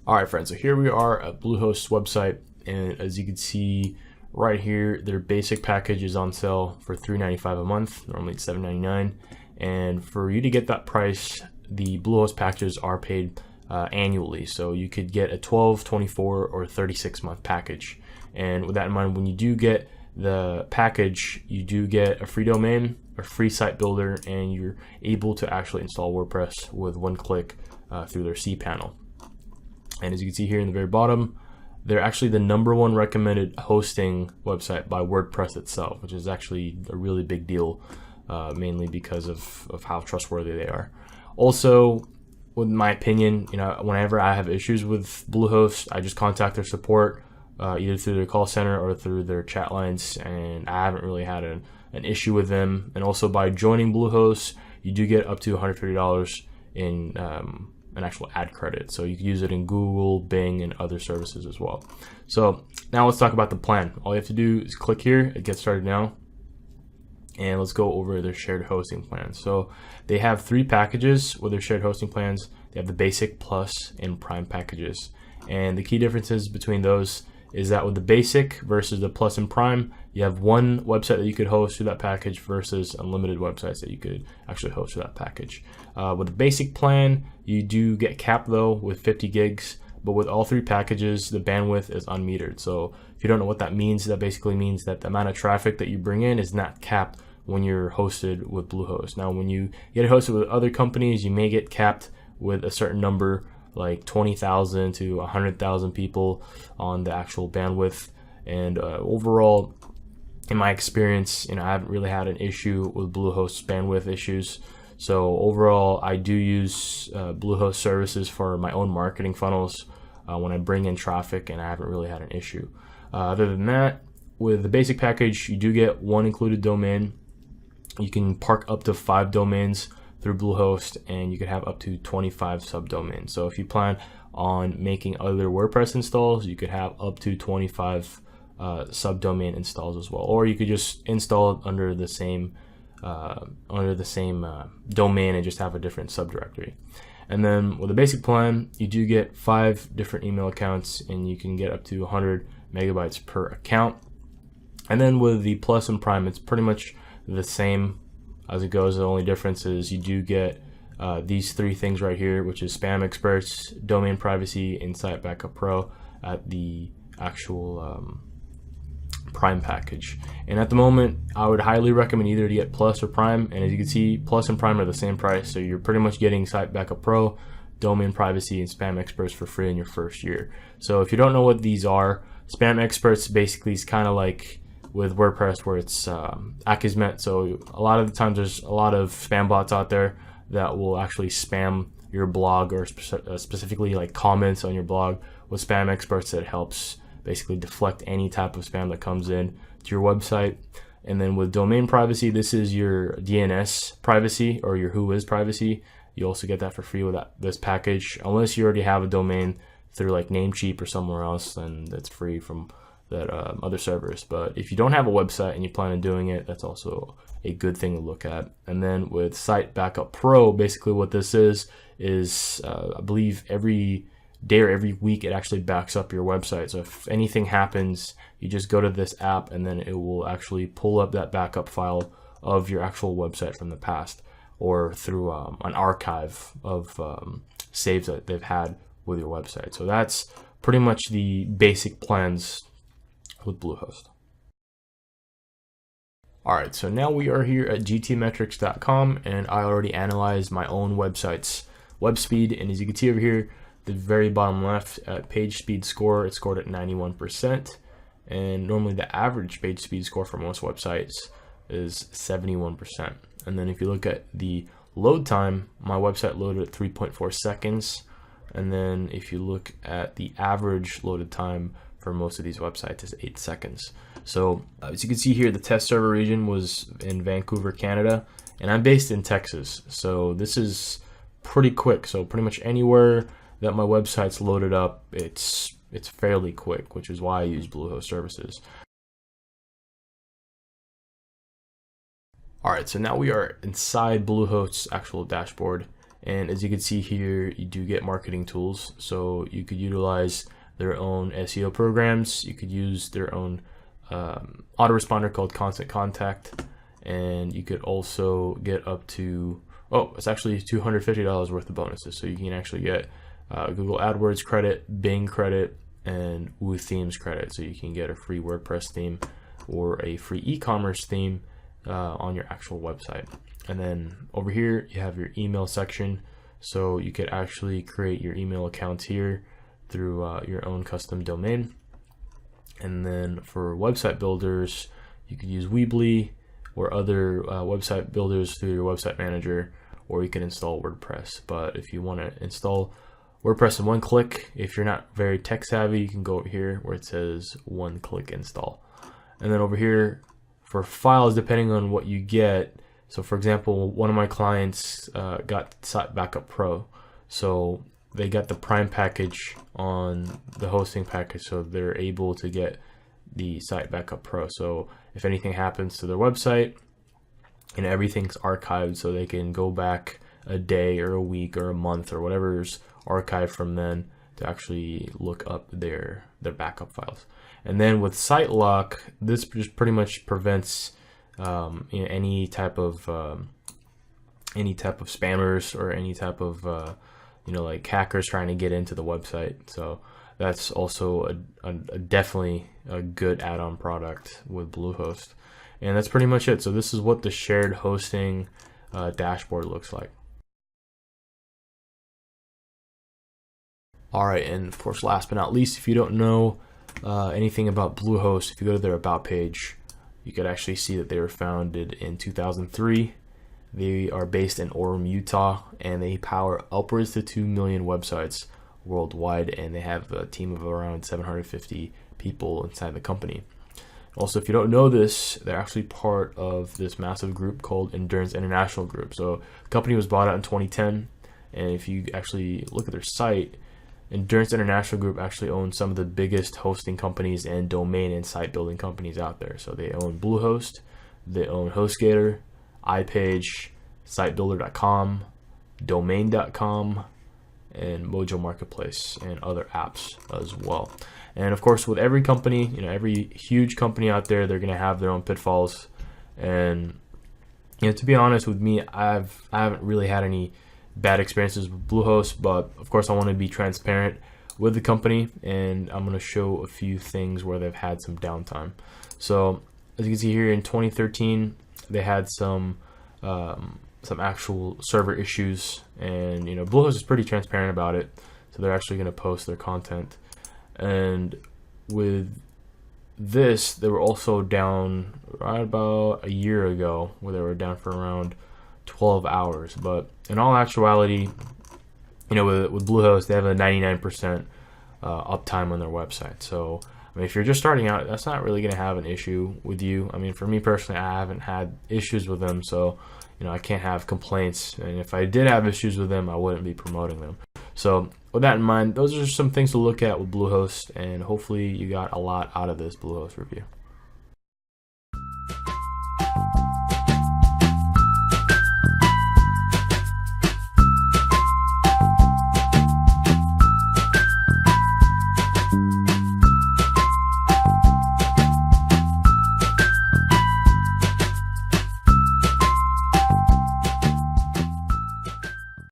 Alright friends, so here we are at Bluehost's website, and as you can see right here, their basic package is on sale for $3.95 a month. Normally it's $7.99, and for you to get that price, the Bluehost packages are paid annually. So you could get a 12, 24, or 36 month package. And with that in mind, when you do get the package, you do get a free domain, a free site builder, and you're able to actually install WordPress with one click through their cPanel. And as you can see here in the very bottom, they're actually the #1 recommended hosting website by WordPress itself, which is actually a really big deal, mainly because of how trustworthy they are. Also, with my opinion, whenever I have issues with Bluehost, I just contact their support, either through their call center or through their chat lines, and I haven't really had an issue with them. And also, by joining Bluehost, you do get up to $150 in an actual ad credit, so you can use it in Google, Bing, and other services as well. So now let's talk about the plan. All you have to do is click here, get started now, and let's go over their shared hosting plan. So they have 3 packages with their shared hosting plans. They have the basic, plus, and prime packages, and the key differences between those is that with the basic versus the plus and prime, you have one website that you could host through that package versus unlimited websites that you could actually host through that package. With the basic plan, you do get capped though with 50 gigs, but with all 3 packages, the bandwidth is unmetered. So if you don't know what that means, that basically means that the amount of traffic that you bring in is not capped when you're hosted with Bluehost. Now, when you get it hosted with other companies, you may get capped with a certain number, like 20,000 to 100,000 people on the actual bandwidth. And overall, in my experience, I haven't really had an issue with Bluehost's bandwidth issues. So overall, I do use Bluehost services for my own marketing funnels when I bring in traffic, and I haven't really had an issue. Other than that, with the basic package, you do get 1 included domain. You can park up to 5 domains through Bluehost, and you could have up to 25 subdomains. So if you plan on making other WordPress installs, you could have up to 25 subdomain installs as well, or you could just install it under the same domain and just have a different subdirectory. And then with the basic plan, you do get 5 different email accounts, and you can get up to 100 megabytes per account. And then with the plus and prime, it's pretty much the same as it goes. The only difference is you do get these 3 things right here, which is Spam Experts, Domain Privacy, and Site Backup Pro at the actual prime package. And at the moment, I would highly recommend either to get plus or prime. And as you can see, plus and prime are the same price, so you're pretty much getting Site Backup Pro, Domain Privacy, and Spam Experts for free in your first year. So if you don't know what these are, Spam Experts basically is kind of like with WordPress, where it's Akismet. So a lot of the times there's a lot of spam bots out there that will actually spam your blog, or specifically like comments on your blog. With Spam Experts, it helps basically deflect any type of spam that comes in to your website. And then with Domain Privacy, this is your DNS privacy, or your Whois privacy. You also get that for free with this package, unless you already have a domain through like Namecheap or somewhere else, then that's free from that other servers. But if you don't have a website and you plan on doing it, that's also a good thing to look at. And then with Site Backup Pro, basically what this is I believe every day or every week it actually backs up your website. So if anything happens, you just go to this app, and then it will actually pull up that backup file of your actual website from the past, or through an archive of saves that they've had with your website. So that's pretty much the basic plans with Bluehost. Alright, so now we are here at gtmetrics.com, and I already analyzed my own website's web speed. And as you can see over here, the very bottom left at page speed score, it scored at 91%. And normally the average page speed score for most websites is 71%. And then if you look at the load time, my website loaded at 3.4 seconds. And then if you look at the average loaded time for most of these websites is 8 seconds. So as you can see here, the test server region was in Vancouver, Canada, and I'm based in Texas. So this is pretty quick. So pretty much anywhere that my website's loaded up, it's fairly quick, which is why I use Bluehost services. Alright, so now we are inside Bluehost's actual dashboard, And as you can see here, you do get marketing tools. So you could utilize their own SEO programs. You could use their own autoresponder called Constant Contact. And you could also get up to, oh, it's actually $250 worth of bonuses. So you can actually get Google AdWords credit, Bing credit, and Woo Themes credit. So you can get a free WordPress theme or a free e-commerce theme on your actual website. And then over here, you have your email section. So you could actually create your email accounts here through your own custom domain. And then for website builders, you could use Weebly or other website builders through your website manager, or you can install WordPress. But if you want to install WordPress in one click, if you're not very tech savvy, you can go over here where it says one-click install. And then over here for files, depending on what you get. So for example, one of my clients got Site Backup Pro. So they got the Prime package on the hosting package, so they're able to get the Site Backup Pro. So if anything happens to their website, and everything's archived, so they can go back a day or a week or a month or whatever's archived from then to actually look up their backup files. And then with Site Lock, this just pretty much prevents any type of spammers or any type of like hackers trying to get into the website. So that's also a definitely a good add-on product with Bluehost. And that's pretty much it. So this is what the shared hosting dashboard looks like. All right, and of course, last but not least, if you don't know anything about Bluehost, if you go to their About page, you could actually see that they were founded in 2003. They are based in Orem, Utah, and they power upwards to 2 million websites worldwide, and they have a team of around 750 people inside the company. Also, if you don't know this, they're actually part of this massive group called Endurance International Group. So the company was bought out in 2010, and if you actually look at their site, Endurance International Group actually owns some of the biggest hosting companies and domain and site building companies out there. So they own Bluehost, they own HostGator, iPage, SiteBuilder.com, Domain.com, and Mojo Marketplace, and other apps as well. And of course, with every company, every huge company out there, they're going to have their own pitfalls. And to be honest with me, I haven't really had any bad experiences with Bluehost, but of course I want to be transparent with the company, and I'm going to show a few things where they've had some downtime. So as you can see here, in 2013 they had some actual server issues, and Bluehost is pretty transparent about it, so they're actually going to post their content. And with this, they were also down right about a year ago, where they were down for around 12 hours. But in all actuality, with Bluehost, they have a 99% uptime on their website. So I mean, if you're just starting out, that's not really going to have an issue with you. I mean, for me personally, I haven't had issues with them, so I can't have complaints. And if I did have issues with them, I wouldn't be promoting them. So with that in mind, those are some things to look at with Bluehost, and hopefully you got a lot out of this Bluehost review.